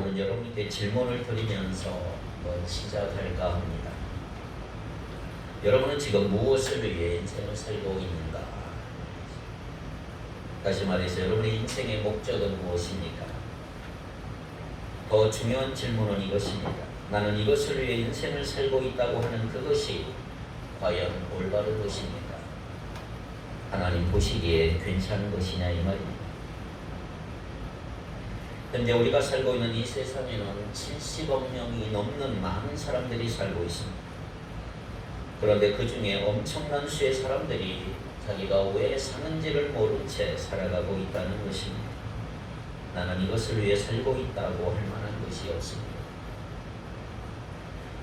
오늘 여러분께 질문을 드리면서 시작할까 합니다. 여러분은 지금 무엇을 위해 인생을 살고 있는가? 다시 말해서 여러분의 인생의 목적은 무엇입니까? 더 중요한 질문은 이것입니다. 나는 이것을 위해 인생을 살고 있다고 하는 그것이 과연 올바른 것입니까? 하나님 보시기에 괜찮은 것이냐 이 말입니다. 현재 우리가 살고 있는 이 세상에는 70억 명이 넘는 많은 사람들이 살고 있습니다. 그런데 그 중에 엄청난 수의 사람들이 자기가 왜 사는지를 모른 채 살아가고 있다는 것입니다. 나는 이것을 위해 살고 있다고 할 만한 것이 없습니다.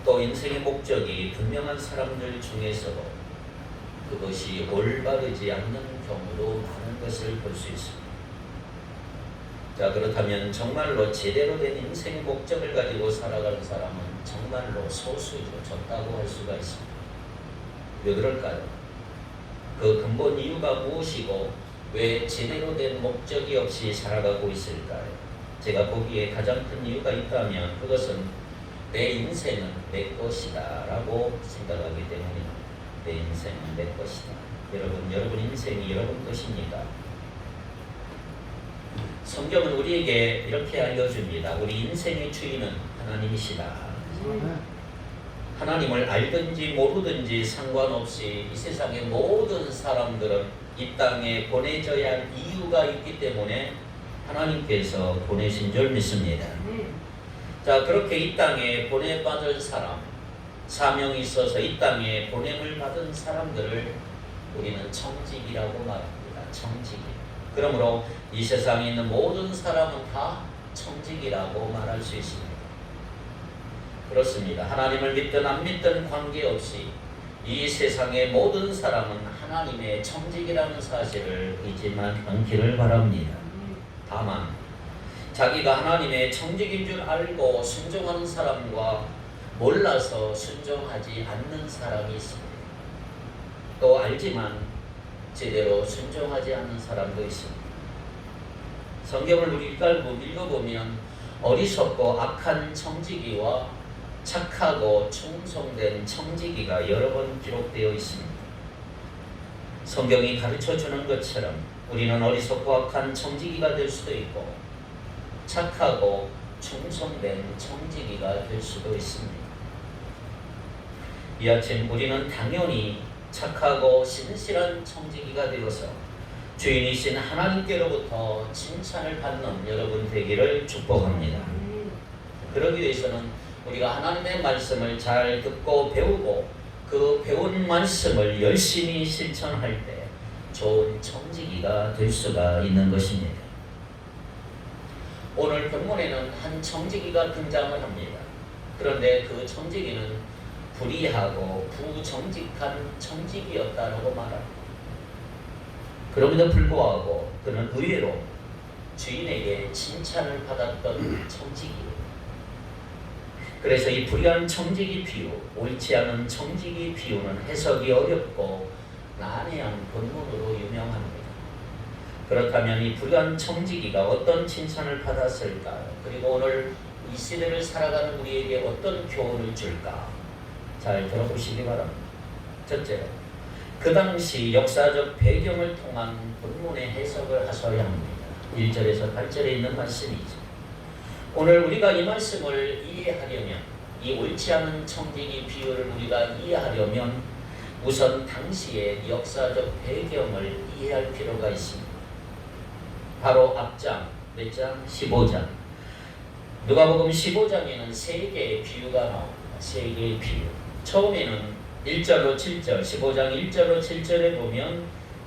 또 인생의 목적이 분명한 사람들 중에서도 그것이 올바르지 않는 경우도 많은 것을 볼 수 있습니다. 자, 그렇다면 정말로 제대로 된 인생의 목적을 가지고 살아가는 사람은 정말로 소수이죠. 적다고 할 수가 있습니다. 왜 그럴까요? 그 근본 이유가 무엇이고 왜 제대로 된 목적이 없이 살아가고 있을까요? 제가 보기에 가장 큰 이유가 있다면 그것은 내 인생은 내 것이다 라고 생각하기 때문입니다. 내 인생은 내 것이다. 여러분 인생이 여러분 것입니까? 성경은 우리에게 이렇게 알려줍니다. 우리 인생의 주인은 하나님이시다. 하나님을 알든지 모르든지 상관없이 이 세상의 모든 사람들은 이 땅에 보내져야 할 이유가 있기 때문에 하나님께서 보내신 줄 믿습니다. 자, 그렇게 이 땅에 보내받은 사람, 사명이 있어서 이 땅에 보냄을 받은 사람들을 우리는 청직이라고 말합니다. 청직이. 그러므로 이 세상에 있는 모든 사람은 다 청직이라고 말할 수 있습니다. 그렇습니다. 하나님을 믿든 안 믿든 관계없이 이 세상의 모든 사람은 하나님의 청직이라는 사실을 잊지 않기를 바랍니다. 다만 자기가 하나님의 청직인 줄 알고 순종하는 사람과 몰라서 순종하지 않는 사람이 있습니다. 또 알지만 제대로 순종하지 않는 사람도 있습니다. 성경을 우리가 읽어보면 어리석고 악한 청지기와 착하고 충성된 청지기가 여러 번 기록되어 있습니다. 성경이 가르쳐주는 것처럼 우리는 어리석고 악한 청지기가 될 수도 있고 착하고 충성된 청지기가 될 수도 있습니다. 이 아침 우리는 당연히 착하고 신실한 청지기가 되어서 주인이신 하나님께로부터 칭찬을 받는 여러분 되기를 축복합니다. 그러기 위해서는 우리가 하나님의 말씀을 잘 듣고 배우고 그 배운 말씀을 열심히 실천할 때 좋은 청지기가 될 수가 있는 것입니다. 오늘 본문에는 한 청지기가 등장을 합니다. 그런데 그 청지기는 불의하고 부정직한 청지기였다라고 말합니다. 그럼에도 불구하고 그는 의외로 주인에게 칭찬을 받았던 청지기입니다. 그래서 이 불의한 청지기 비유, 옳지 않은 청지기 비유는 해석이 어렵고 난해한 본문으로 유명합니다. 그렇다면 이 불의한 청지기가 어떤 칭찬을 받았을까요? 그리고 오늘 이 시대를 살아가는 우리에게 어떤 교훈을 줄까? 잘 들어보시기 바랍니다. 첫째, 그 당시 역사적 배경을 통한 본문의 해석을 하셔야 합니다. 1절에서 8절에 있는 말씀이죠. 오늘 우리가 이 말씀을 이해하려면, 이 옳지 않은 청지기 비유를 우리가 이해하려면 우선 당시의 역사적 배경을 이해할 필요가 있습니다. 바로 앞장, 몇 장? 15장. 누가복음 15장에는 세 개의 비유가 나옵니다. 세 개의 비유. 처음에는 1절로 7절, 15장 1절로 7절에 보면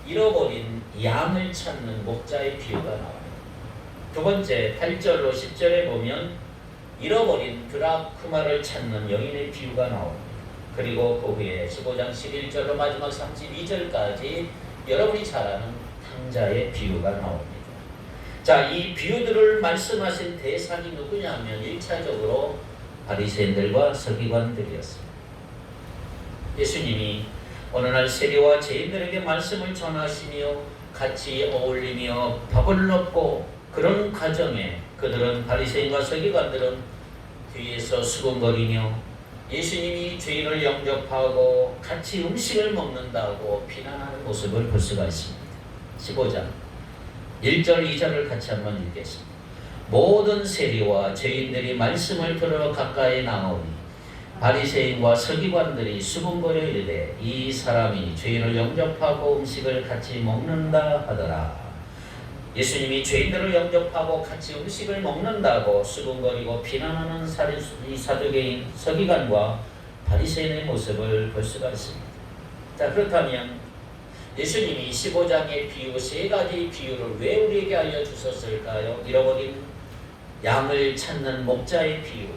잃어버린 양을 찾는 목자의 비유가 나옵니다. 두 번째 8절로 10절에 보면 잃어버린 드라크마를 찾는 여인의 비유가 나옵니다. 그리고 그 후에 15장 11절로 마지막 32절까지 여러분이 잘 아는 탕자의 비유가 나옵니다. 자, 이 비유들을 말씀하신 대상이 누구냐면 1차적으로 바리새인들과 서기관들이었습니다. 예수님이 어느 날 세리와 죄인들에게 말씀을 전하시며 같이 어울리며 밥을 먹고 그런 과정에 그들은 바리새인과 서기관들은 뒤에서 수군거리며 예수님이 죄인을 영접하고 같이 음식을 먹는다고 비난하는 모습을 볼 수가 있습니다. 15장 1절 2절을 같이 한번 읽겠습니다. 모든 세리와 죄인들이 말씀을 들으러 가까이 나오니 바리새인과 서기관들이 수군거려 이르되 이 사람이 죄인을 영접하고 음식을 같이 먹는다 하더라. 예수님이 죄인들을 영접하고 같이 음식을 먹는다고 수군거리고 비난하는 사두개인 서기관과 바리새인의 모습을 볼 수가 있습니다. 자, 그렇다면 예수님이 15장의 비유, 세 가지 비유를 왜 우리에게 알려주셨을까요? 잃어버린 양을 찾는 목자의 비유,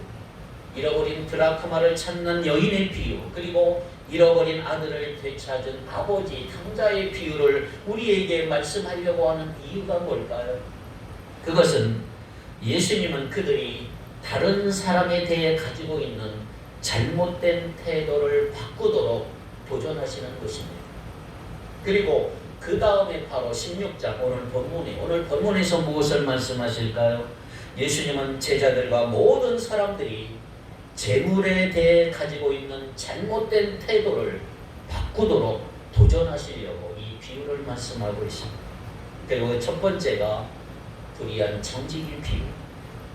잃어버린 드라크마를 찾는 여인의 비유, 그리고 잃어버린 아들을 되찾은 아버지 탕자의 비유를 우리에게 말씀하려고 하는 이유가 뭘까요? 그것은 예수님은 그들이 다른 사람에 대해 가지고 있는 잘못된 태도를 바꾸도록 도전하시는 것입니다. 그리고 그 다음에 바로 16장 오늘 본문에서 무엇을 말씀하실까요? 예수님은 제자들과 모든 사람들이 재물에 대해 가지고 있는 잘못된 태도를 바꾸도록 도전하시려고 이 비유를 말씀하고 있습니다. 그리고 첫 번째가 불의한 청지기 비유,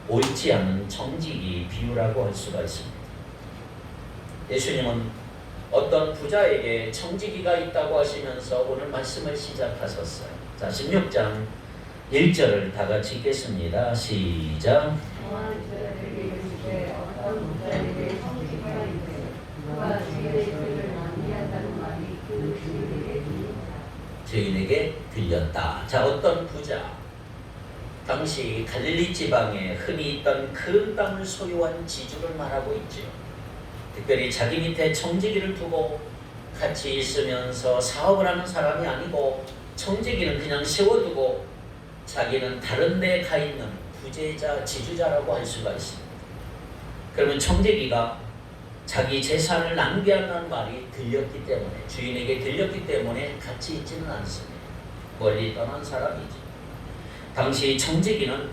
옳지 않은 청지기 비유라고 할 수가 있습니다. 예수님은 어떤 부자에게 청지기가 있다고 하시면서 오늘 말씀을 시작하셨어요. 자, 16장 1절을 다 같이 읽겠습니다. 시작. 죄인에게 들렸다. 자, 어떤 부자, 당시 갈릴리 지방에 흔히 있던 큰 땅을 소유한 지주를 말하고 있죠. 특별히 자기 밑에 청지기를 두고 같이 있으면서 사업을 하는 사람이 아니고 청지기는 그냥 세워두고 자기는 다른 데 가 있는 부재자, 지주자라고 할 수가 있습니다. 그러면 청지기가 자기 재산을 낭비한다는 말이 들렸기 때문에, 주인에게 들렸기 때문에 같이 있지는 않습니다. 멀리 떠난 사람이죠. 당시 청지기는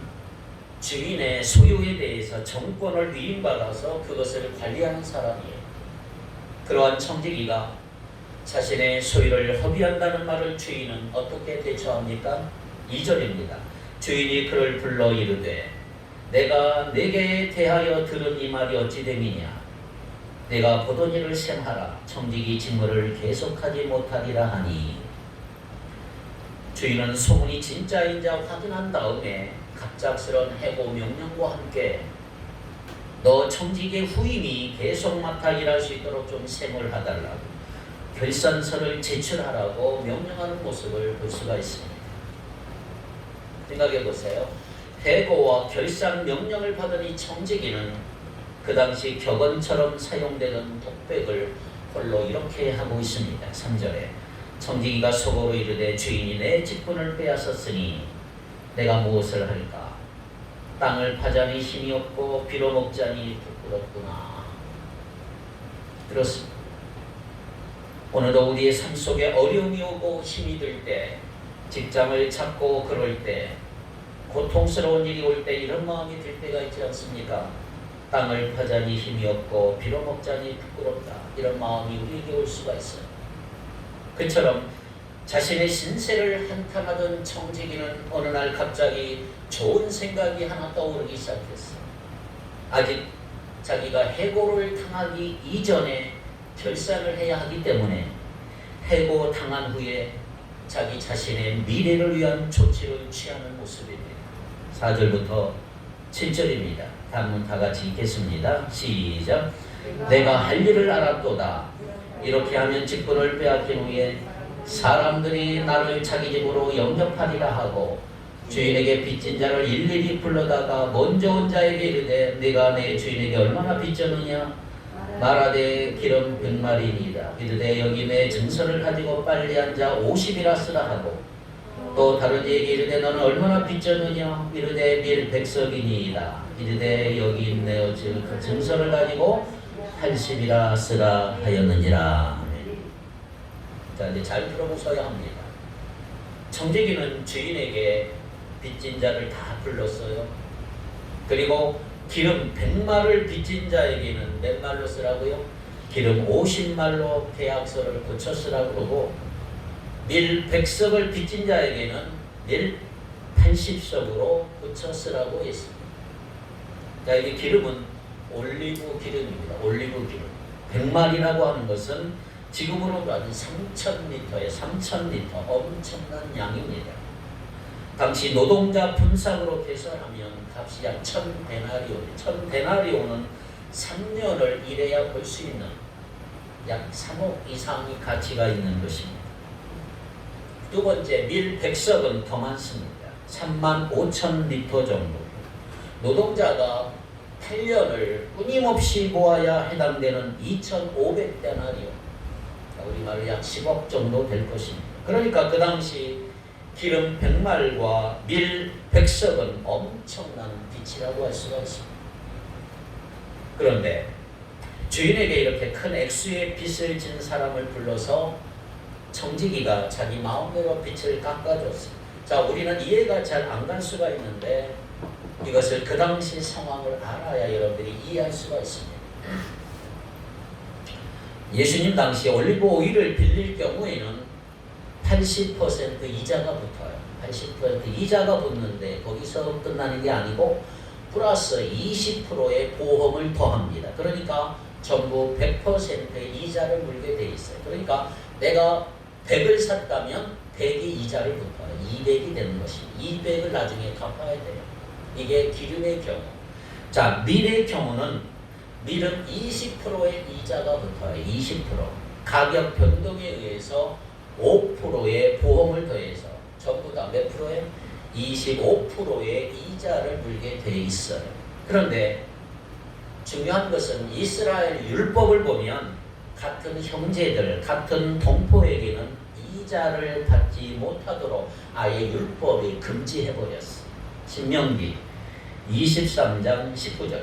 주인의 소유에 대해서 정권을 위임받아서 그것을 관리하는 사람이에요. 그러한 청지기가 자신의 소유를 허비한다는 말을 주인은 어떻게 대처합니까? 2절입니다. 주인이 그를 불러 이르되 내가 내게 대하여 들은 이 말이 어찌 됨이냐? 내가 보던 일을 생하라. 청지기 직무를 계속하지 못하리라 하니, 주인은 소문이 진짜인지 확인한 다음에 갑작스런 해고 명령과 함께 너 청지기의 후임이 계속 맡아 일할 수 있도록 좀 생활하달라고 결산서를 제출하라고 명령하는 모습을 볼 수가 있습니다. 생각해 보세요. 해고와 결산 명령을 받은 이 청지기는 그 당시 격언처럼 사용되는 독백을 홀로 이렇게 하고 있습니다. 3절에 청지기가 속으로 이르되 주인이 내 직분을 빼앗았으니 내가 무엇을 할까? 땅을 파자니 힘이 없고 빌어먹자니 부끄럽구나. 그렇습니다. 오늘도 우리의 삶 속에 어려움이 오고 힘이 들 때, 직장을 찾고 그럴 때, 고통스러운 일이 올 때 이런 마음이 들 때가 있지 않습니까? 땅을 파자니 힘이 없고 빌어먹자니 부끄럽다. 이런 마음이 우리에게 올 수가 있어요. 그처럼 자신의 신세를 한탄하던 청지기는 어느 날 갑자기 좋은 생각이 하나 떠오르기 시작했어요. 아직 자기가 해고를 당하기 이전에 결산을 해야 하기 때문에 해고 당한 후에 자기 자신의 미래를 위한 조치를 취하는 모습입니다. 4절부터 7절입니다. 한번 다 같이 읽겠습니다. 시작. 내가 할 일을 알았도다. 이렇게 하면 직분을 빼앗긴 후에 사람들이 나를 자기 집으로 영접하리라 하고 주인에게 빚진 자를 일일이 불러다가 먼저 온 자에게 이르되 네가 내 주인에게 얼마나 빚졌느냐? 말하되 기름 100마리니이다. 이르되 여기 내 증서를 가지고 빨리 앉아 50이라 쓰라 하고 또 다른 이에게 이르되 너는 얼마나 빚졌느냐? 이르되 밀 100석이니이다. 이르되 여기 내 증서를 가지고 80이라 쓰라 하였느니라. 자, 이제 잘 들어보셔야 합니다. 청지기는 주인에게 빚진 자를 다 불렀어요. 그리고 기름 100마를 빚진 자에게는 몇 말로 쓰라고요? 기름 50말로 계약서를 고쳐 쓰라고 그러고, 밀 100석을 빚진 자에게는 밀 80석으로 고쳐 쓰라고 했습니다. 자, 이게 기름은 올리브 기름입니다. 올리브 기름. 100마리라고 하는 것은 지금으로 따진 3,000리터에 3,000리터 엄청난 양입니다. 당시 노동자 품삯으로 계산하면 값이 약 1,000데나리온. 1,000데나리온은 3년을 일해야 벌 수 있는 약 3억 이상의 가치가 있는 것입니다. 두 번째, 밀 100석은 더 많습니다. 35,000리터 정도. 노동자가 8년을 끊임없이 모아야 해당되는 2,500데나리온. 우리말로 약 10억 정도 될 것입니다. 그러니까 그 당시 기름 100말과 밀 100석은 엄청난 빚이라고 할 수가 있습니다. 그런데 주인에게 이렇게 큰 액수의 빚을 진 사람을 불러서 청지기가 자기 마음대로 빚을 깎아줬습니다. 자, 우리는 이해가 잘 안 갈 수가 있는데 이것을 그 당시 상황을 알아야 여러분들이 이해할 수가 있습니다. 예수님 당시 올리브 오일을 빌릴 경우에는 80% 이자가 붙어요. 80% 이자가 붙는데 거기서 끝나는 게 아니고 플러스 20%의 보험을 더합니다. 그러니까 전부 100%의 이자를 물게 돼 있어요. 그러니까 내가 100을 샀다면 100이 이자를 붙어요. 200이 되는 것입니다. 200을 나중에 갚아야 돼요. 이게 기름의 경우. 자, 밀의 경우는 밀은 20%의 이자가 붙어요. 20%. 가격 변동에 의해서 5%의 보험을 더해서 전부 다 몇 프로에? 25%의 이자를 물게 돼 있어요. 그런데 중요한 것은 이스라엘 율법을 보면 같은 형제들, 같은 동포에게는 이자를 받지 못하도록 아예 율법이 금지해버렸어요. 신명기 23장 19절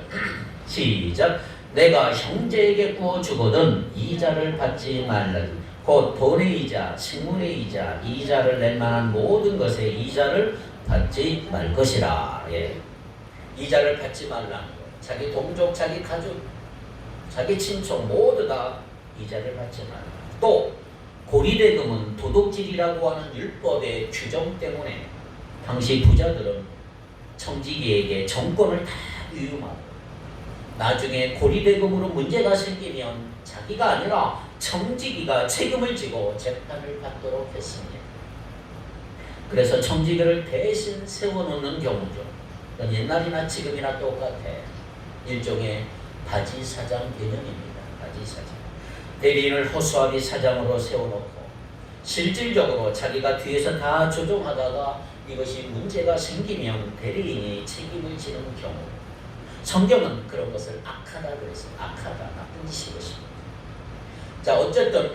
시작. 내가 형제에게 구워주거든 이자를 받지 말라. 곧 돈의 이자, 식물의 이자, 이자를 낼 만한 모든 것의 이자를 받지 말 것이라. 예. 이자를 받지 말라는 거. 자기 동족, 자기 가족, 자기 친척 모두 다 이자를 받지 말라. 또 고리대금은 도둑질이라고 하는 율법의 규정 때문에 당시 부자들은 청지기에게 정권을 다 위임하고 나중에 고리대금으로 문제가 생기면 자기가 아니라 청지기가 책임을 지고 재판을 받도록 했습니다. 그래서 청지기를 대신 세워놓는 경우죠. 옛날이나 지금이나 똑같아. 일종의 바지사장 개념입니다. 바지사장. 대리인을 허수아비 사장으로 세워놓고 실질적으로 자기가 뒤에서 다 조종하다가 이것이 문제가 생기면 대리인이 책임을 지는 경우. 성경은 그런 것을 악하다 그랬습니다. 악하다, 나쁜 짓인 것입니다. 자, 어쨌든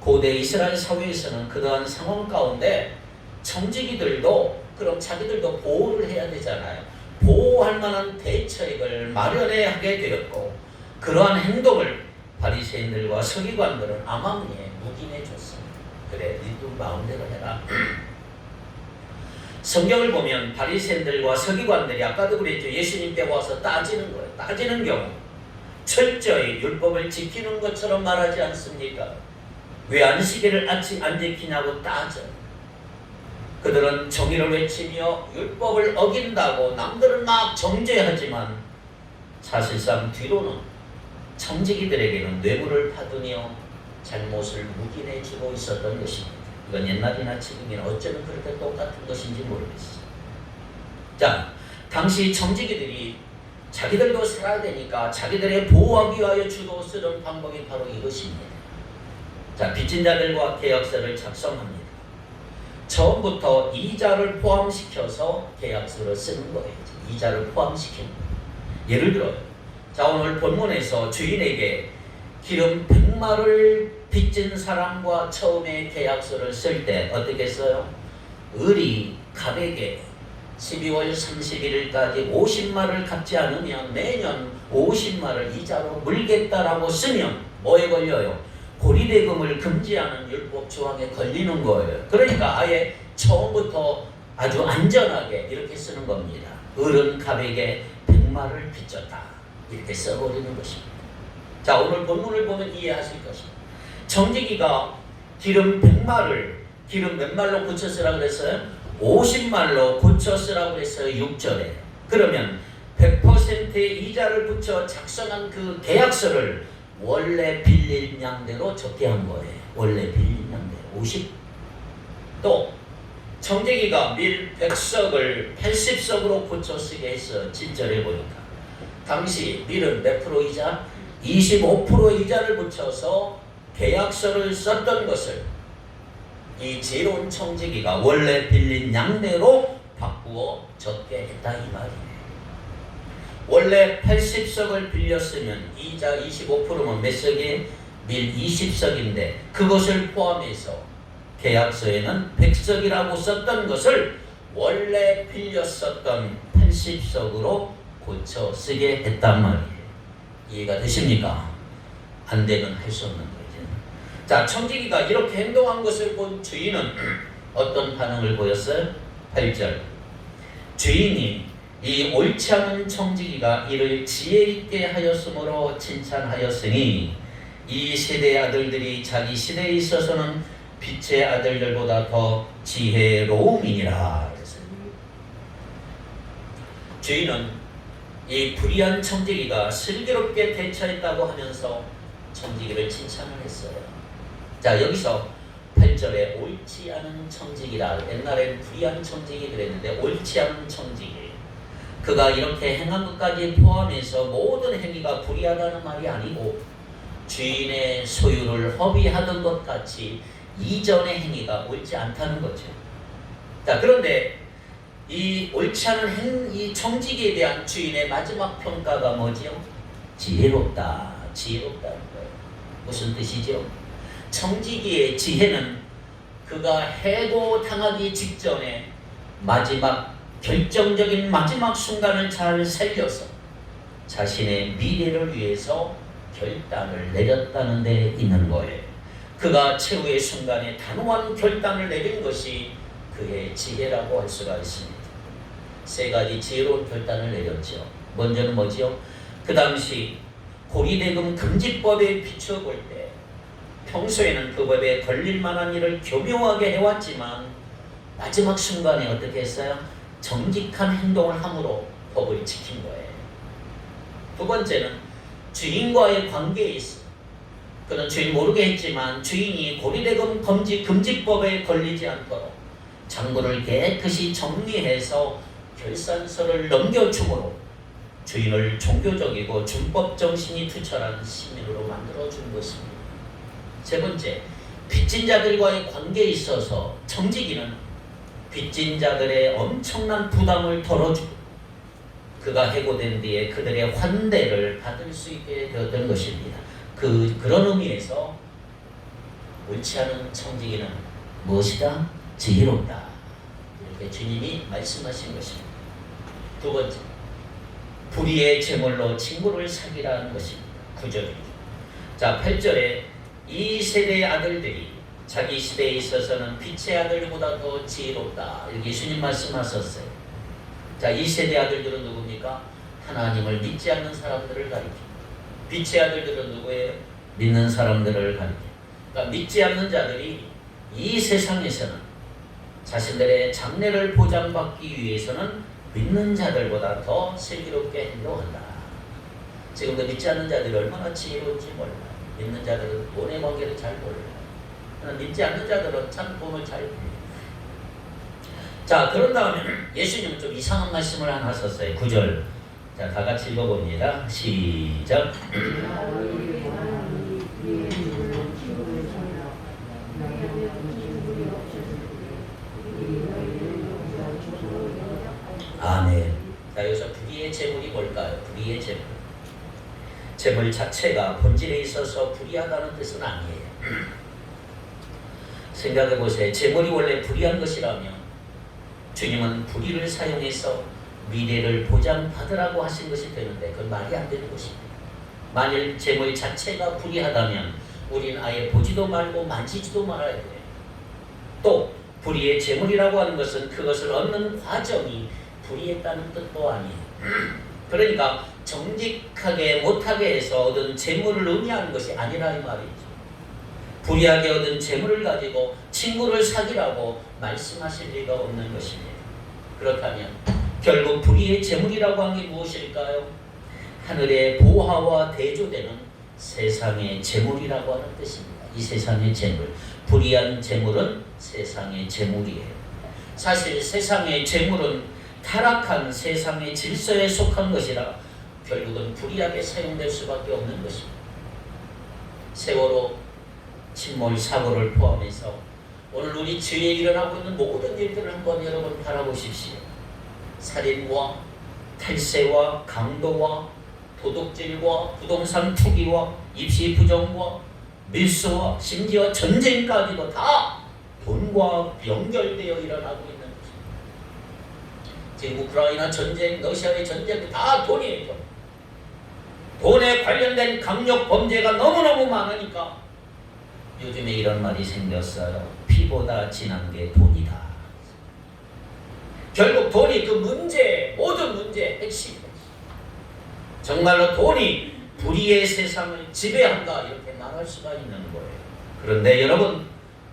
고대 이스라엘 사회에서는 그러한 상황 가운데 청지기들도 그럼 자기들도 보호를 해야 되잖아요. 보호할 만한 대처액을 마련해야 하게 되었고 그러한 행동을 바리새인들과 서기관들은 암암리에 묵인해 줬습니다. 그래, 니도 마음대로 해라. 성경을 보면 바리새인들과 서기관들이 아까도 그랬죠. 예수님께 와서 따지는 거예요. 따지는 경우 철저히 율법을 지키는 것처럼 말하지 않습니까? 왜 안식일을 안 지키냐고 따져. 그들은 정의를 외치며 율법을 어긴다고 남들은 막 정죄하지만 사실상 뒤로는 청지기들에게는 뇌물을 받으며 잘못을 묵인해 주고 있었던 것입니다. 이건 옛날이나 지금이나 어쩌면 그렇게 똑같은 것인지 모르겠어요. 자, 당시 청지기들이 자기들도 살아야 되니까 자기들의 보호하기 위하여 주로 쓰는 방법이 바로 이것입니다. 자, 빚진 자들과 계약서를 작성합니다. 처음부터 이자를 포함시켜서 계약서를 쓰는 거예요. 이자를 포함시키는 거예요. 예를 들어, 자, 오늘 본문에서 주인에게 기름 100마를 빚진 사람과 처음에 계약서를 쓸 때 어떻게 써요? 을이 갑에게 12월 31일까지 50마를 갚지 않으면 내년 50마를 이자로 물겠다라고 쓰면 뭐에 걸려요? 고리대금을 금지하는 율법 조항에 걸리는 거예요. 그러니까 아예 처음부터 아주 안전하게 이렇게 쓰는 겁니다. 을은 갑에게 백마를 빚졌다. 이렇게 써버리는 것입니다. 자, 오늘 본문을 보면 이해하실 것입니다. 청지기가 기름 100마를 기름 몇 말로 고쳐 쓰라고 그랬어요? 50말로 고쳐 쓰라고 그랬어요. 6절에. 그러면 100%의 이자를 붙여 작성한 그 계약서를 원래 빌린 양대로 적게 한 거예요. 원래 빌린 양대로 50. 또 청지기가 밀 100석을 80석으로 고쳐 쓰게 했어. 7절에 보니까 당시 밀은 몇 프로이자? 25% 이자를 붙여서 계약서를 썼던 것을 이 지혜로운 청지기가 원래 빌린 양대로 바꾸어 적게 했다 이 말이에요. 원래 80석을 빌렸으면 이자 25%면 몇 석이? 밀 20석인데 그것을 포함해서 계약서에는 100석이라고 썼던 것을 원래 빌렸었던 80석으로 고쳐 쓰게 했단 말이에요. 이해가 되십니까? 안 되면 할 수 없는 거죠. 자, 청지기가 이렇게 행동한 것을 본 주인은 어떤 반응을 보였어요? 8절. 주인이 이 옳지 않은 청지기가 이를 지혜 있게 하였으므로 칭찬하였으니 이 세대의 아들들이 자기 시대에 있어서는 빛의 아들들보다 더 지혜로움이니라. 주인은 이 불의한 청지기가 슬기롭게 대처했다고 하면서 청지기를 칭찬을 했어요. 자, 여기서 8절에 옳지 않은 청지기라. 옛날엔 불의한 청지기 그랬는데 옳지 않은 청지기. 그가 이렇게 행한 것까지 포함해서 모든 행위가 불의하다는 말이 아니고 주인의 소유를 허비하던 것 같이 이전의 행위가 옳지 않다는 거죠. 자, 그런데 이 옳지 않은 이 청지기에 대한 주인의 마지막 평가가 뭐지요? 지혜롭다. 지혜롭다는 거예요. 무슨 뜻이죠? 청지기의 지혜는 그가 해고당하기 직전에 마지막 결정적인 마지막 순간을 잘 살려서 자신의 미래를 위해서 결단을 내렸다는 데 있는 거예요. 그가 최후의 순간에 단호한 결단을 내린 것이 그의 지혜라고 할 수가 있습니다. 세 가지 지혜로운 결단을 내렸죠. 먼저는 뭐지요? 그 당시 고리대금 금지법에 비춰볼 때 평소에는 그 법에 걸릴 만한 일을 교묘하게 해왔지만 마지막 순간에 어떻게 했어요? 정직한 행동을 함으로 법을 지킨 거예요. 두 번째는 주인과의 관계에 있어. 그는 주인 모르게 했지만 주인이 고리대금 금지법에 걸리지 않도록 장부를 깨끗이 정리해서 결산서를 넘겨줌으로 주인을 종교적이고 준법 정신이 투철한 시민으로 만들어준 것입니다. 세 번째, 빚진 자들과의 관계에 있어서 청지기는 빚진 자들의 엄청난 부담을 덜어주고 그가 해고된 뒤에 그들의 환대를 받을 수 있게 되었던 것입니다. 그런 의미에서 옳지 않은 청지기는 무엇이다? 지혜롭다. 이렇게 주님이 말씀하신 것입니다. 두 번째, 불의의 제물로 친구를 사귀라는 것입니다. 9절입니다. 자, 8절에 이 세대의 아들들이 자기 시대에 있어서는 빛의 아들보다 더 지혜롭다. 이렇게 예수님 말씀하셨어요. 자, 이 세대 아들들은 누굽니까? 하나님을 믿지 않는 사람들을 가리킵니다. 빛의 아들들은 누구예요? 믿는 사람들을 가리킵니다. 그러니까 믿지 않는 자들이 이 세상에서는 자신들의 장래를 보장받기 위해서는 믿는 자들보다 더 슬기롭게 행동한다. 지금도 믿지 않는 자들이 얼마나 지혜로운지 몰라요. 믿는 자들은 돈의 관계를 잘 몰라요. 믿지 않는 자들은 참 돈을 잘 모릅니다. 자, 그런 다음에 예수님은 좀 이상한 말씀을 하나 하셨어요. 9절. 자, 다 같이 읽어봅니다. 시작. 아멘. 자, 여기서 불의의 제물이 뭘까요? 불의의 제물. 제물 자체가 본질에 있어서 불의하다는 뜻은 아니에요. 생각해보세요. 제물이 원래 불의한 것이라면 주님은 불의를 사용해서 미래를 보장받으라고 하신 것이 되는데 그건 말이 안 되는 것입니다. 만일 제물 자체가 불의하다면 우리는 아예 보지도 말고 만지지도 말아야 돼요. 또 불의의 제물이라고 하는 것은 그것을 얻는 과정이 불의했다는 뜻도 아니에요. 그러니까 정직하게 못하게 해서 얻은 재물을 의미하는 것이 아니라 이 말이죠. 불의하게 얻은 재물을 가지고 친구를 사귀라고 말씀하실 리가 없는 것입니다. 그렇다면 결국 불의의 재물이라고 하는 게 무엇일까요? 하늘의 보화와 대조되는 세상의 재물이라고 하는 뜻입니다. 이 세상의 재물, 불의한 재물은 세상의 재물이에요. 사실 세상의 재물은 타락한 세상의 질서에 속한 것이라 결국은 불의하게 사용될 수밖에 없는 것입니다. 세월호 침몰 사고를 포함해서 오늘 우리 주위에 일어나고 있는 모든 일들을 한번 여러분 바라보십시오. 살인과 탈세와 강도와 도둑질과 부동산 투기와 입시 부정과 밀수와 심지어 전쟁까지도 다 돈과 연결되어 일어나고 있는 것입니다. 지금 우크라이나 전쟁, 러시아의 전쟁도 다 돈이에요. 돈에 관련된 강력 범죄가 너무너무 많으니까 요즘에 이런 말이 생겼어요. 피보다 진한 게 돈이다. 결국 돈이 그 문제, 모든 문제의 핵심이다. 정말로 돈이 불의의 세상을 지배한다 이렇게 말할 수가 있는 거예요. 그런데 여러분,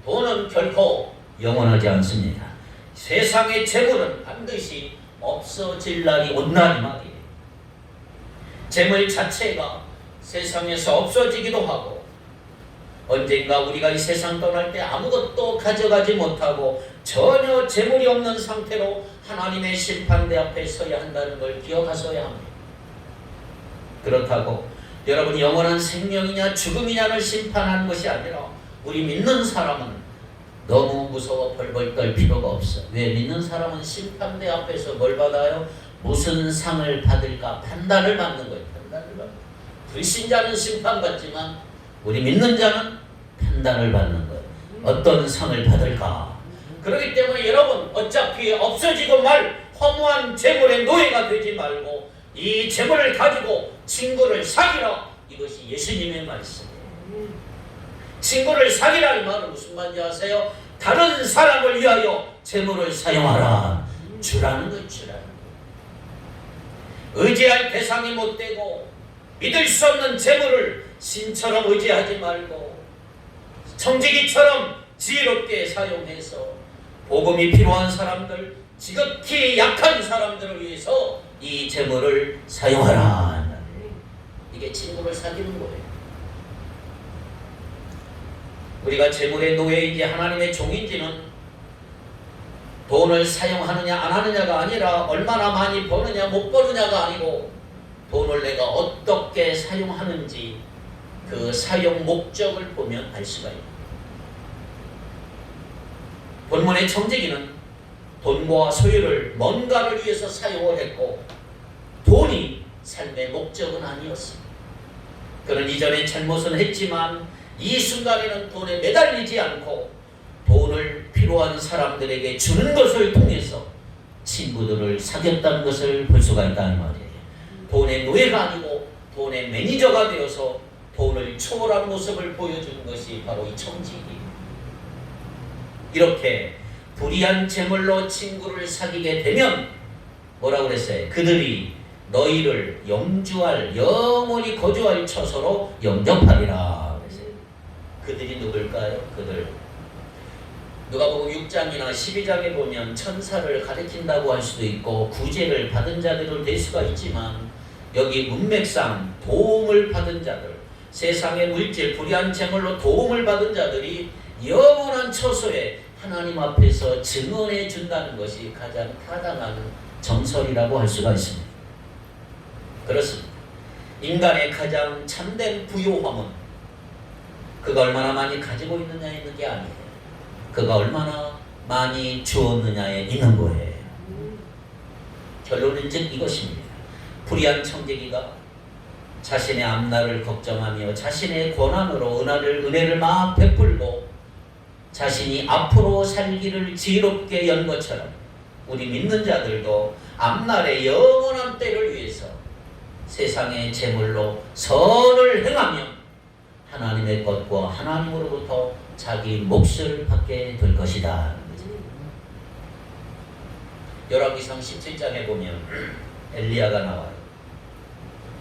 돈은 결코 영원하지 않습니다. 세상의 재물은 반드시 없어질 날이 온다는 말이에요. 재물 자체가 세상에서 없어지기도 하고 언젠가 우리가 이 세상 떠날 때 아무것도 가져가지 못하고 전혀 재물이 없는 상태로 하나님의 심판대 앞에 서야 한다는 걸 기억하셔야 합니다. 그렇다고 여러분 영원한 생명이냐 죽음이냐를 심판하는 것이 아니라 우리 믿는 사람은 너무 무서워 벌벌 떨 필요가 없어. 왜? 믿는 사람은 심판대 앞에서 뭘 받아요? 무슨 상을 받을까 판단을 받는 거예요. 판단을 받는 거예요. 불신자는 심판받지만 우리 믿는 자는 판단을 받는 거예요. 어떤 상을 받을까? 그렇기 때문에 여러분 어차피 없어지고 말 허무한 재물의 노예가 되지 말고 이 재물을 가지고 친구를 사귀라. 이것이 예수님의 말씀이에요. 친구를 사귀라는 말은 무슨 말인지 아세요? 다른 사람을 위하여 재물을 사용하라. 주라는 것, 주라는 것. 의지할 대상이 못되고 믿을 수 없는 재물을 신처럼 의지하지 말고 청지기처럼 지혜롭게 사용해서 복음이 필요한 사람들, 지극히 약한 사람들을 위해서 이 재물을 사용하라. 이게 친구를 사귀는 거예요. 우리가 재물의 노예인지 하나님의 종인지는 돈을 사용하느냐 안 하느냐가 아니라 얼마나 많이 버느냐 못 버느냐가 아니고 돈을 내가 어떻게 사용하는지 그 사용 목적을 보면 알 수가 있다. 본문의 청지기는 돈과 소유를 뭔가를 위해서 사용을 했고 돈이 삶의 목적은 아니었습니다. 그는 이전에 잘못은 했지만 이 순간에는 돈에 매달리지 않고 돈을 필요한 사람들에게 주는 것을 통해서 친구들을 사귀었다는 것을 볼 수가 있다는 말이에요. 돈의 노예가 아니고 돈의 매니저가 되어서 돈을 초월한 모습을 보여주는 것이 바로 이 청지기. 이렇게 불의한 재물로 친구를 사귀게 되면 뭐라고 그랬어요? 그들이 너희를 영주할 영원히 거주할 처소로 영접하리라 그랬어요. 그들이 누굴까요? 그들 누가복음 6장이나 12장에 보면 천사를 가리킨다고 할 수도 있고 구제를 받은 자들을 될 수가 있지만 여기 문맥상 도움을 받은 자들, 세상의 물질 불의한 재물로 도움을 받은 자들이 영원한 처소에 하나님 앞에서 증언해 준다는 것이 가장 타당한 정설이라고 할 수가 있습니다. 그렇습니다. 인간의 가장 참된 부요함은 그가 얼마나 많이 가지고 있느냐에 있는 게 아니에요. 그가 얼마나 많이 주었느냐에 있는 거예요. 결론은 즉 이것입니다. 불의한 청지기가 자신의 앞날을 걱정하며 자신의 권한으로 은혜를 막 베풀고 자신이 앞으로 살기를 지혜롭게 연 것처럼 우리 믿는 자들도 앞날의 영원한 때를 위해서 세상의 재물로 선을 행하며 하나님의 것과 하나님으로부터 자기 몫을 받게 될 것이다. 열왕기상 17장에 보면 엘리야가 나와요.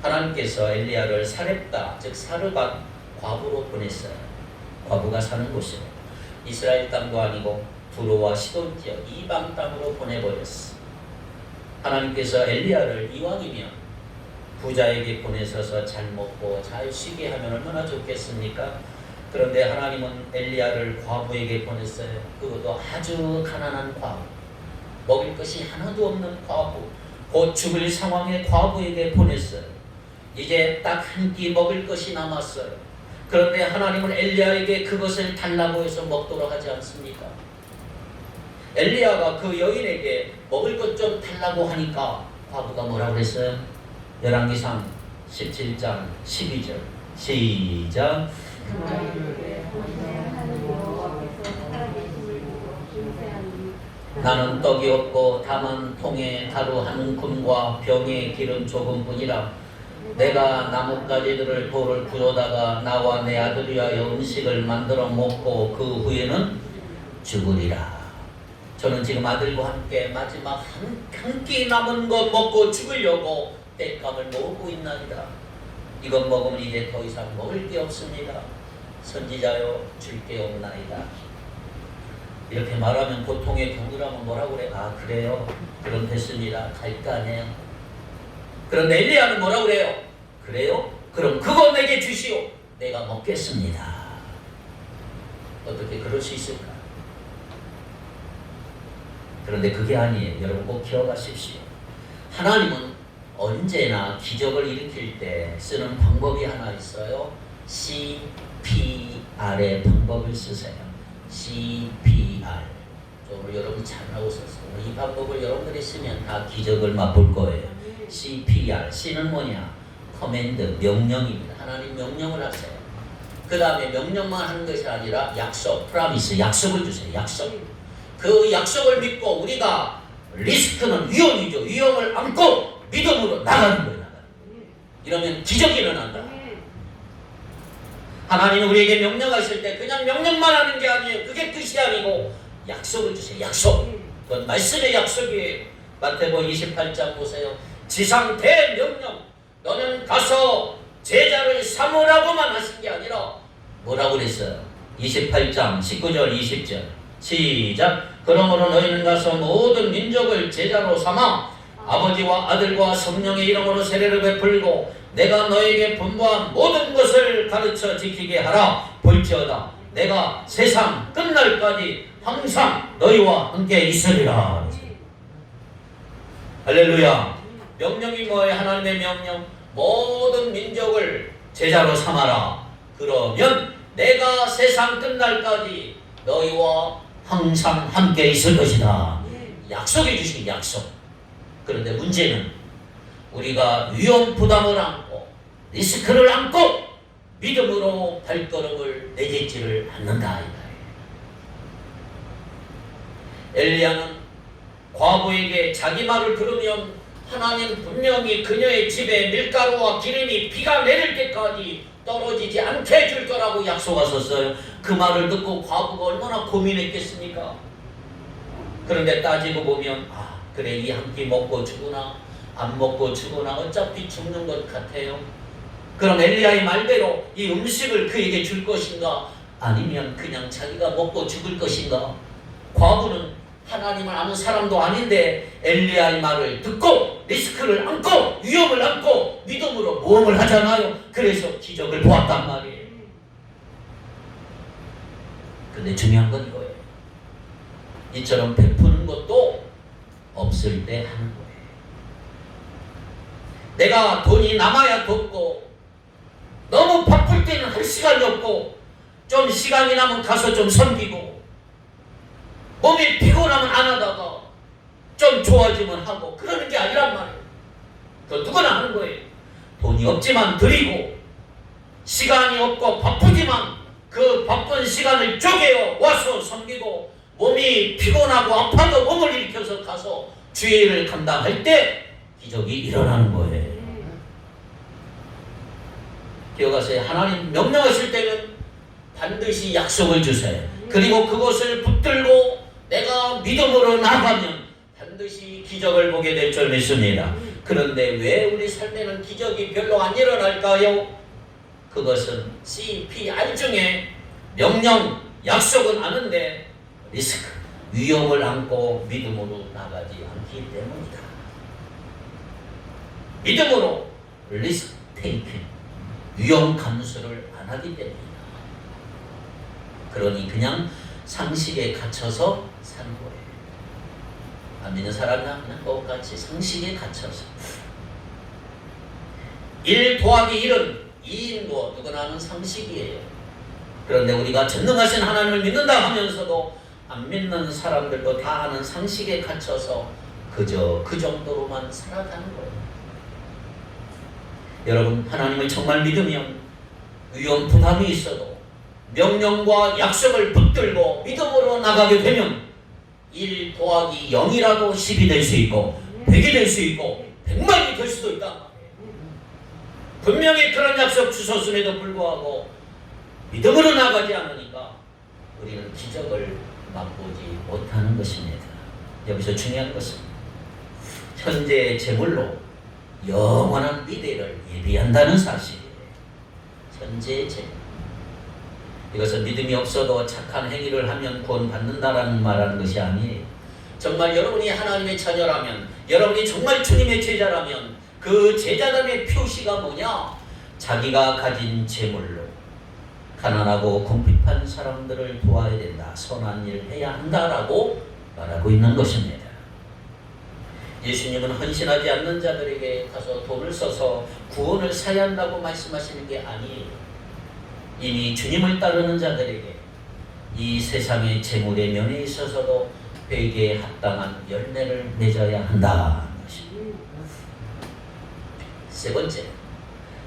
하나님께서 엘리야를 사렙다, 즉 사르밧 과부로 보냈어요. 과부가 사는 곳이요. 이스라엘 땅도 아니고 두로와 시돈 지역 이방 땅으로 보내버렸어. 하나님께서 엘리야를 이왕이면 부자에게 보내셔서 잘 먹고 잘 쉬게 하면 얼마나 좋겠습니까? 그런데 하나님은 엘리야를 과부에게 보냈어요. 그것도 아주 가난한 과부, 먹을 것이 하나도 없는 과부, 곧 죽을 상황의 과부에게 보냈어요. 이제 딱 한 끼 먹을 것이 남았어요. 그런데 하나님은 엘리야에게 그것을 달라고 해서 먹도록 하지 않습니까? 엘리야가 그 여인에게 먹을 것 좀 달라고 하니까 과부가 뭐라고 그랬어요? 열왕기상 17장 12절 시작. 나는 떡이 없고 다만 통에 가루 한 움큼과 병에 기름 조금뿐이라. 내가 나뭇가지들을 돌을 부어다가 나와 내 아들을 위하여 음식을 만들어 먹고 그 후에는 죽으리라. 저는 지금 아들과 함께 마지막 한 끼 남은 것 먹고 죽으려고 땔감을 모으고 있나이다. 이것 먹으면 이제 더 이상 먹을 게 없습니다. 선지자여 줄 게 없나이다. 이렇게 말하면 보통의 경우라면 뭐라고 그래? 아 그래요? 그럼 됐습니다. 갈 거 아니에요. 그런데 엘리야는 뭐라고 그래요? 그래요? 그럼 그거 내게 주시오. 내가 먹겠습니다. 어떻게 그럴 수 있을까? 그런데 그게 아니에요. 여러분 꼭 기억하십시오. 하나님은 언제나 기적을 일으킬 때 쓰는 방법이 하나 있어요. CPR의 방법을 쓰세요. CPR. 오늘 여러분 잘 나오셨어요. 이 방법을 여러분들이 쓰면 다 기적을 맛볼 거예요. CPR. C는 뭐냐? 커맨드, 명령입니다. 하나님 명령을 하세요. 그 다음에 명령만 하는 것이 아니라 약속, 프라미스, 약속을 주세요. 약속. 그 약속을 믿고 우리가 리스크는 위험이죠. 위험을 안고 믿음으로 나가는 거예요. 이러면 기적이 일어난다. 하나님은 우리에게 명령하실 때 그냥 명령만 하는 게 아니에요. 그게 뜻이 아니고 약속을 주세요. 약속. 그건 말씀의 약속이에요. 마태복음 28장 보세요. 지상 대명령. 너는 가서 제자를 삼으라고만 하신 게 아니라 뭐라고 그랬어요? 28장 19절 20절 시작. 그러므로 너희는 가서 모든 민족을 제자로 삼아 아버지와 아들과 성령의 이름으로 세례를 베풀고 내가 너에게 분부한 모든 것을 가르쳐 지키게 하라. 볼지어다 내가 세상 끝날까지 항상 너희와 함께 있으리라. 할렐루야. 명령이 뭐예요? 하나님의 명령. 모든 민족을 제자로 삼아라. 그러면 내가 세상 끝날까지 너희와 항상 함께 있을 것이다. 약속해 주신 약속. 그런데 문제는 우리가 위험 부담을 안고 리스크를 안고 믿음으로 발걸음을 내딛지를 않는다. 엘리야는 과부에게 자기 말을 들으면 하나님 분명히 그녀의 집에 밀가루와 기름이 비가 내릴 때까지 떨어지지 않게 해줄 거라고 약속하셨어요. 그 말을 듣고 과부가 얼마나 고민했겠습니까? 그런데 따지고 보면 아 그래 이 한 끼 먹고 죽으나 안 먹고 죽으나 어차피 죽는 것 같아요. 그럼 엘리야의 말대로 이 음식을 그에게 줄 것인가 아니면 그냥 자기가 먹고 죽을 것인가? 과부는 하나님을 아는 사람도 아닌데 엘리야의 말을 듣고 리스크를 안고 위험을 안고 믿음으로 모험을 하잖아요. 그래서 기적을 보았단 말이에요. 근데 중요한 건 이거예요. 이처럼 베푸는 것도 없을 때 하는 거예요. 내가 돈이 남아야 돕고 너무 바쁠 때는 할 시간이 없고 좀 시간이 나면 가서 좀 섬기고 몸이 피곤하면 안 하다가 좀 좋아지면 하고 그러는 게 아니란 말이에요. 그거 누구나 하는 거예요. 돈이 없지만 드리고 시간이 없고 바쁘지만 그 바쁜 시간을 쪼개어 와서 섬기고 몸이 피곤하고 아파도 몸을 일으켜서 가서 주의 일을 감당할 때 기적이 일어나는 거예요. 기억하세요. 하나님 명령하실 때는 반드시 약속을 주세요. 그리고 그것을 붙들고 내가 믿음으로 나가면 반드시 기적을 보게 될 줄 믿습니다. 그런데 왜 우리 삶에는 기적이 별로 안 일어날까요? 그것은 CPR 중에 명령, 약속은 아는데 리스크, 위험을 안고 믿음으로 나가지 않기 때문이다. 믿음으로 리스크 테이킹, 위험 감수를 안 하기 때문이다. 그러니 그냥 상식에 갇혀서 사는 거예요. 안 믿는 사람이나 그냥 똑같이 상식에 갇혀서 1 더하기 1은 2인 거 누구나 아는 상식이에요. 그런데 우리가 전능하신 하나님을 믿는다 하면서도 안 믿는 사람들도 다 아는 상식에 갇혀서 그저 그 정도로만 살아가는 거예요. 여러분, 하나님을 정말 믿으면 위험 부담이 있어도 명령과 약속을 붙들고 믿음으로 나가게 되면 1 더하기 0이라도 10이 될 수 있고 100이 될 수 있고 100만이 될 수도 있다. 분명히 그런 약속 주셨음에도 불구하고 믿음으로 나가지 않으니까 우리는 기적을 맛보지 못하는 것입니다. 여기서 중요한 것은 현재의 재물로 영원한 미래를 예비한다는 사실이에요. 현재의 재물. 이것은 믿음이 없어도 착한 행위를 하면 구원받는다라는 말하는 것이 아니에요. 정말 여러분이 하나님의 자녀라면, 여러분이 정말 주님의 제자라면 그 제자됨의 표시가 뭐냐? 자기가 가진 재물로 가난하고 궁핍한 사람들을 도와야 된다, 선한 일을 해야 한다라고 말하고 있는 것입니다. 예수님은 헌신하지 않는 자들에게 가서 돈을 써서 구원을 사야 한다고 말씀하시는 게 아니에요. 이미 주님을 따르는 자들에게 이 세상의 재물의 면에 있어서도 회개에 합당한 열매를 맺어야 한다는 것입니다. 세 번째,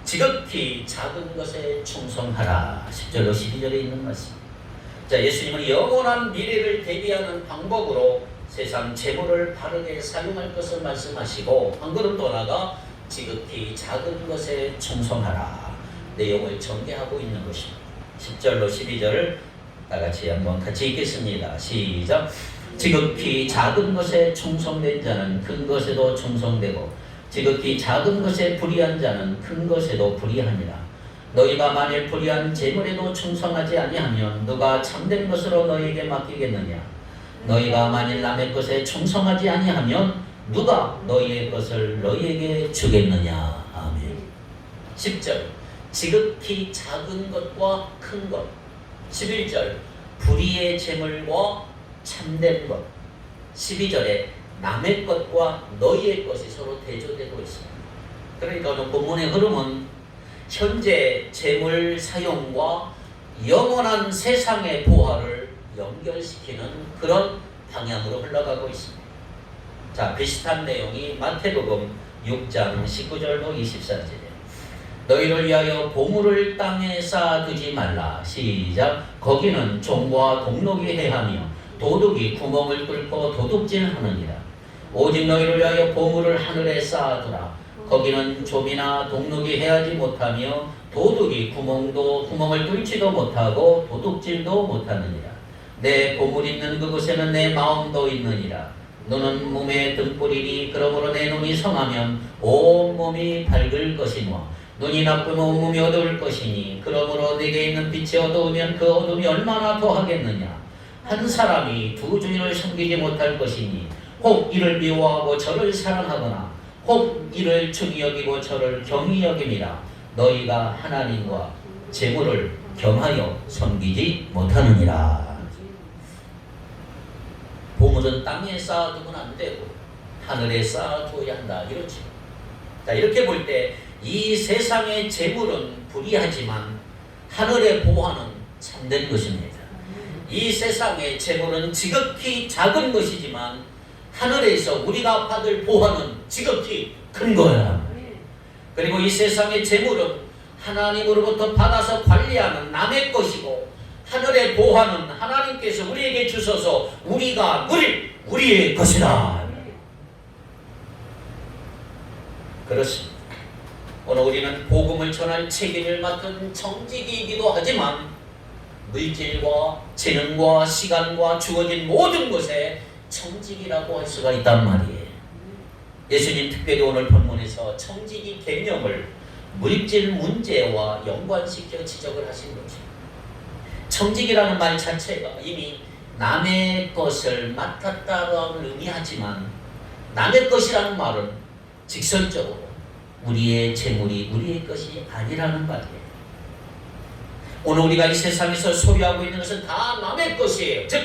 지극히 작은 것에 충성하라. 10절로 12절에 있는 말씀. 자, 예수님은 영원한 미래를 대비하는 방법으로 세상 재물을 바르게 사용할 것을 말씀하시고 한 걸음 더 나아가 지극히 작은 것에 충성하라 내용을 전개하고 있는 것입니다. 10절로 12절을 다같이 한번 같이 읽겠습니다. 시작. 지극히 작은 것에 충성된 자는 큰 것에도 충성되고 지극히 작은 것에 불의한 자는 큰 것에도 불의하니라. 너희가 만일 불의한 재물에도 충성하지 아니하면 누가 참된 것으로 너희에게 맡기겠느냐. 너희가 만일 남의 것에 충성하지 아니하면 누가 너희의 것을 너희에게 주겠느냐. 아멘. 10절 지극히 작은 것과 큰 것. 11절 불의의 재물과 참된 것. 12절에 남의 것과 너희의 것이 서로 대조되고 있습니다. 그러니까 오늘 본문의 흐름은 현재 재물 사용과 영원한 세상의 보화를 연결시키는 그런 방향으로 흘러가고 있습니다. 자, 비슷한 내용이 마태복음 6장 19절로 24절에 너희를 위하여 보물을 땅에 쌓아두지 말라. 시작. 거기는 종과 동록이 해하며 도둑이 구멍을 뚫고 도둑질하느니라. 오직 너희를 위하여 보물을 하늘에 쌓아두라. 거기는 좀이나 동록이 해하지 못하며 도둑이 구멍을 뚫지도 못하고 도둑질도 못하느니라. 내 보물 있는 그곳에는 내 마음도 있느니라. 너는 몸에 등불이니 그러므로 내 눈이 성하면 온 몸이 밝을 것이며 눈이 나쁘면 온 몸이 어두울 것이니 그러므로 내게 있는 빛이 어두우면 그 어둠이 얼마나 더하겠느냐. 한 사람이 두 주인을 섬기지 못할 것이니 혹 이를 미워하고 저를 사랑하거나 혹 이를 중히 여기고 저를 경히 여김이라. 너희가 하나님과 재물을 겸하여 섬기지 못하느니라. 보물은 땅에 쌓아두면 안 되고 하늘에 쌓아두어야 한다, 이렇죠. 자, 이렇게 볼 때 이 세상의 재물은 불의하지만 하늘의 보화는 참된 것입니다. 이 세상의 재물은 지극히 작은 것이지만 하늘에서 우리가 받을 보화는 지극히 큰 거야. 그리고 이 세상의 재물은 하나님으로부터 받아서 관리하는 남의 것이고 하늘의 보화는 하나님께서 우리에게 주셔서 우리가 누릴 우리의 것이다. 그렇습니다. 오늘 우리는 복음을 전할 책임을 맡은 정직이기도 하지만 물질과 재능과 시간과 주어진 모든 것에 정직이라고 할 수가 있단 말이에요. 예수님 특별히 오늘 본문에서 청지기 개념을 물질 문제와 연관시켜 지적을 하신 거죠. 청지기라는 말 자체가 이미 남의 것을 맡았다고 의미하지만 남의 것이라는 말은 직설적으로 우리의 재물이 우리의 것이 아니라는 말이에요. 오늘 우리가 이 세상에서 소유하고 있는 것은 다 남의 것이에요. 즉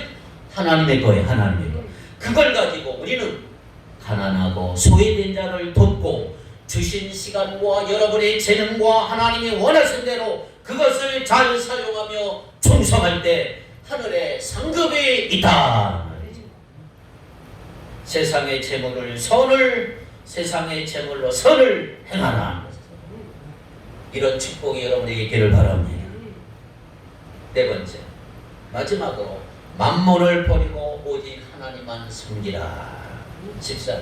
하나님의 거예요. 하나님의 거. 그걸 가지고 우리는 가난하고 소외된 자를 돕고 주신 시간과 여러분의 재능과 하나님이 원하신 대로 그것을 잘 사용하며 충성할 때 하늘에 상급이 있다. 세상의 재물을 세상의 재물로 선을 행하라. 이런 축복이 여러분에게 있기를 바랍니다. 네 번째, 마지막으로 만몬을 버리고 오직 하나님만 섬기라. 14절.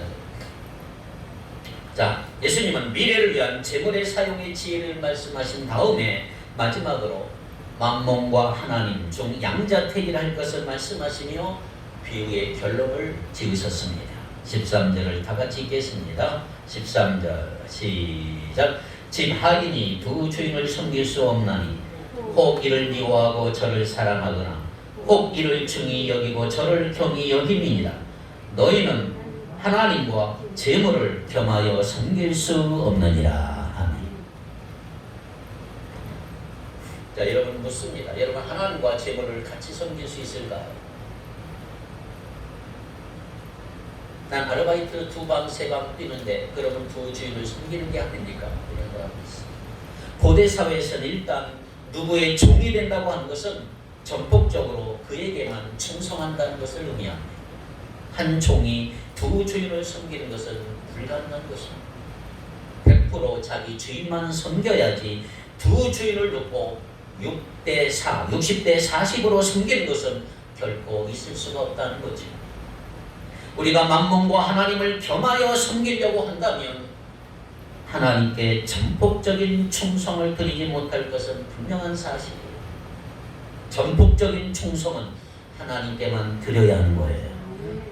자, 예수님은 미래를 위한 재물의 사용의 지혜를 말씀하신 다음에 마지막으로 만몬과 하나님 중 양자택일 할 것을 말씀하시며 비유의 결론을 지으셨습니다. 13절을 다 같이 읽겠습니다. 13절 시작. 집 하인이 두 주인을 섬길 수 없나니 혹 이를 미워하고 저를 사랑하거나 혹 이를 중히 여기고 저를 경히 여김이니라. 너희는 하나님과 재물을 겸하여 섬길 수 없느니라. 아멘. 자, 여러분 묻습니다. 여러분 하나님과 재물을 같이 섬길 수 있을까요? 난 아르바이트 2방, 3방 뛰는데 그러면 두 주인을 섬기는 게 아닙니까? 이런 사람이 있어요. 고대 사회에서는 일단 누구의 종이 된다고 하는 것은 전폭적으로 그에게만 충성한다는 것을 의미합니다. 한 종이 두 주인을 섬기는 것은 불가능한 것입니다. 100% 자기 주인만 섬겨야지 두 주인을 놓고 6대 4, 60대 40으로 섬기는 것은 결코 있을 수가 없다는 거죠. 우리가 만몬과 하나님을 겸하여 섬기려고 한다면 하나님께 전폭적인 충성을 드리지 못할 것은 분명한 사실이에요. 전폭적인 충성은 하나님께만 드려야 하는 거예요.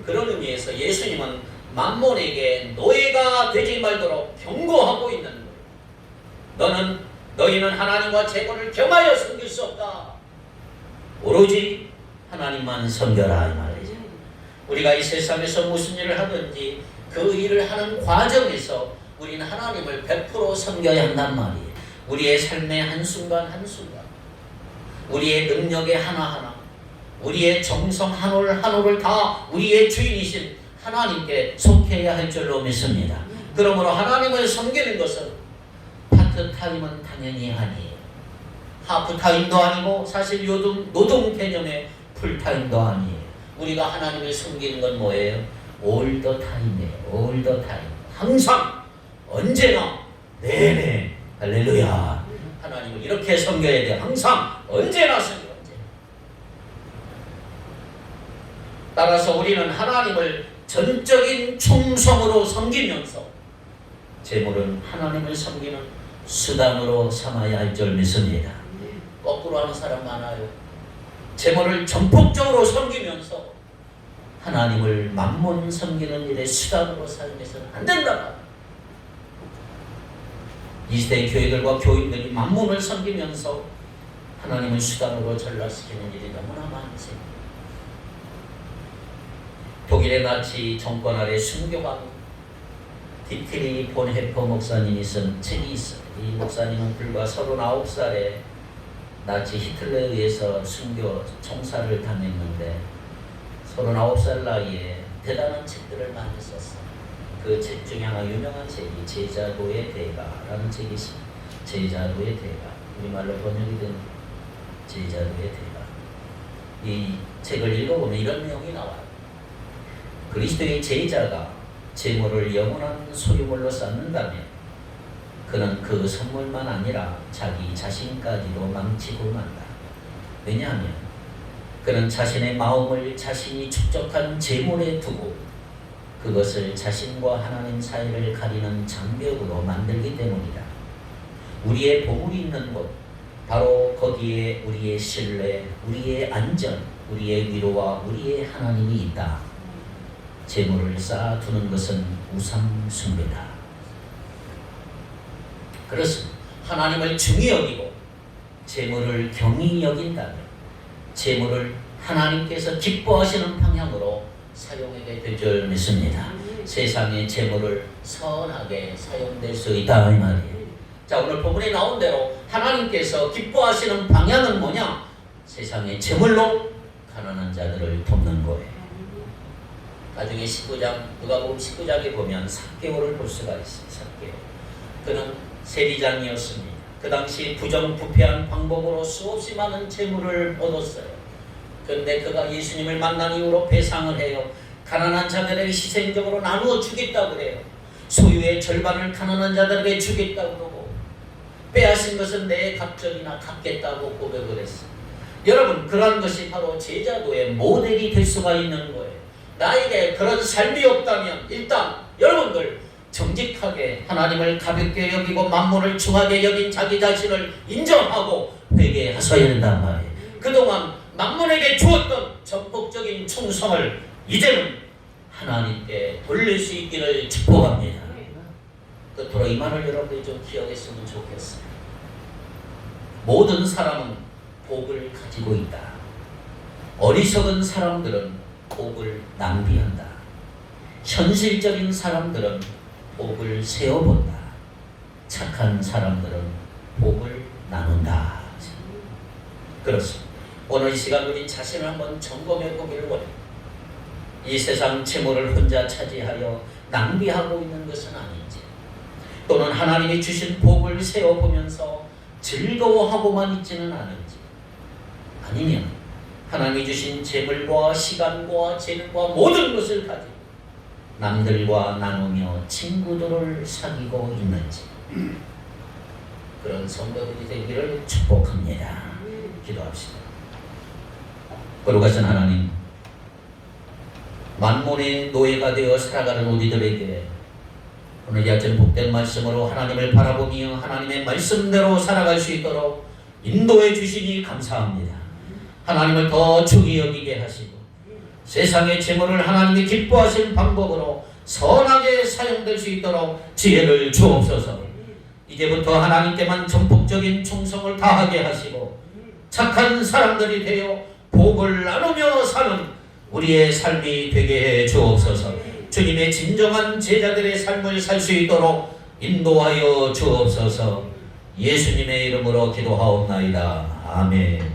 그런 의미에서 예수님은 만몬에게 노예가 되지 말도록 경고하고 있는 거예요. 너희는 하나님과 재물을 겸하여 섬길 수 없다. 오로지 하나님만 섬겨라 이 말이죠. 우리가 이 세상에서 무슨 일을 하든지 그 일을 하는 과정에서 우리는 하나님을 100% 섬겨야 한단 말이에요. 우리의 삶의 한순간 한순간, 우리의 능력의 하나하나, 우리의 정성 한 올 한 올을 다 우리의 주인이신 하나님께 속해야 할 줄로 믿습니다. 그러므로 하나님을 섬기는 것은 파트타임은 당연히 아니에요. 하프타임도 아니고 사실 요즘 노동 개념의 풀타임도 아니에요. 우리가 하나님을 섬기는 건 뭐예요? 올 더 타임이에요. 올 더 타임. 항상 언제나 내내 할렐루야. 하나님을 이렇게 섬겨야 돼요. 항상 언제나 섬겨. 따라서 우리는 하나님을 전적인 충성으로 섬기면서 재물은 하나님을 섬기는 수단으로 삼아야 할 줄 믿습니다. 거꾸로 하는 사람 많아요. 재물을 전폭적으로 섬기면서 하나님을 만몬 섬기는 일의 수단으로 사용해서는 안 된다. 이 시대의 교회들과 교인들이 만몬을 섬기면서 하나님을 수단으로 전락시키는 일이 너무나 많지. 독일의 나치 정권 아래 순교한 디트리 본헤퍼 목사님이 쓴 책이 있어요. 이 목사님은 불과 39살에 나치 히틀러에 의해서 순교 총살을 당했는데 39살 나이에 대단한 책들을 많이 썼어요. 그 책 중에 하나 유명한 책이 제자도의 대가라는 책이 있습니다. 제자도의 대가, 우리말로 번역이 된 제자도의 대가. 이 책을 읽어보면 이런 내용이 나와요. 그리스도의 제자가 재물을 영원한 소유물로 쌓는다면 그는 그 선물만 아니라 자기 자신까지도 망치고 만다. 왜냐하면 그는 자신의 마음을 자신이 축적한 재물에 두고 그것을 자신과 하나님 사이를 가리는 장벽으로 만들기 때문이다. 우리의 보물이 있는 곳, 바로 거기에 우리의 신뢰, 우리의 안전, 우리의 위로와 우리의 하나님이 있다. 재물을 쌓아두는 것은 우상숭배다. 그렇습니다. 하나님을 중히 여기고 재물을 경히 여긴다면 재물을 하나님께서 기뻐하시는 방향으로 사용하게 될 줄 믿습니다. 세상의 재물을 선하게 사용될 수 있다 이 말이에요. 자, 오늘 본문에 나온 대로 하나님께서 기뻐하시는 방향은 뭐냐? 세상의 재물로 가난한 자들을 돕는 거예요. 나중에 19장, 누가복음 19장에 보면 삭개오를 볼 수가 있어요. 삭개오. 그는 세리장이었습니다. 그 당시 부정부패한 방법으로 수없이 많은 재물을 얻었어요. 그런데 그가 예수님을 만난 이후로 배상을 해요. 가난한 자들에게 희생적으로 나누어 주겠다고 그래요. 소유의 절반을 가난한 자들에게 주겠다고 그러고 빼앗은 것은 내 갑절이나 갚겠다고 고백을 했어요. 여러분, 그러한 것이 바로 제자도의 모델이 될 수가 있는 거예요. 나에게 그런 삶이 없다면 일단 여러분들 정직하게 하나님을 가볍게 여기고 만물을 중하게 여긴 자기 자신을 인정하고 회개하셔야 된단 말이에요. 그동안 만물에게 주었던 전폭적인 충성을 이제는 하나님께 돌릴 수 있기를 축복합니다. 끝으로 이 말을 여러분들이 좀 기억했으면 좋겠어요. 모든 사람은 복을 가지고 있다. 어리석은 사람들은 복을 낭비한다. 현실적인 사람들은 복을 세어본다. 착한 사람들은 복을 나눈다. 그렇습니다. 오늘 이 시간 우리 자신을 한번 점검해 보기를 원해요. 이 세상 재물을 혼자 차지하여 낭비하고 있는 것은 아닌지, 또는 하나님이 주신 복을 세어보면서 즐거워하고만 있지는 않은지, 아니면 하나님이 주신 재물과 시간과 재능과 모든 것을 가지고 남들과 나누며 친구들을 사귀고 있는지, 그런 성도들이 되기를 축복합니다. 기도합시다. 거룩하신 하나님, 만몬의 노예가 되어 살아가는 우리들에게 오늘 이 아침 복된 말씀으로 하나님을 바라보며 하나님의 말씀대로 살아갈 수 있도록 인도해 주시니 감사합니다. 하나님을 더 중히 여기게 하시고 세상의 재물을 하나님이 기뻐하시는 방법으로 선하게 사용될 수 있도록 지혜를 주옵소서. 이제부터 하나님께만 전폭적인 충성을 다하게 하시고 착한 사람들이 되어 복을 나누며 사는 우리의 삶이 되게 해 주옵소서. 주님의 진정한 제자들의 삶을 살 수 있도록 인도하여 주옵소서. 예수님의 이름으로 기도하옵나이다. 아멘.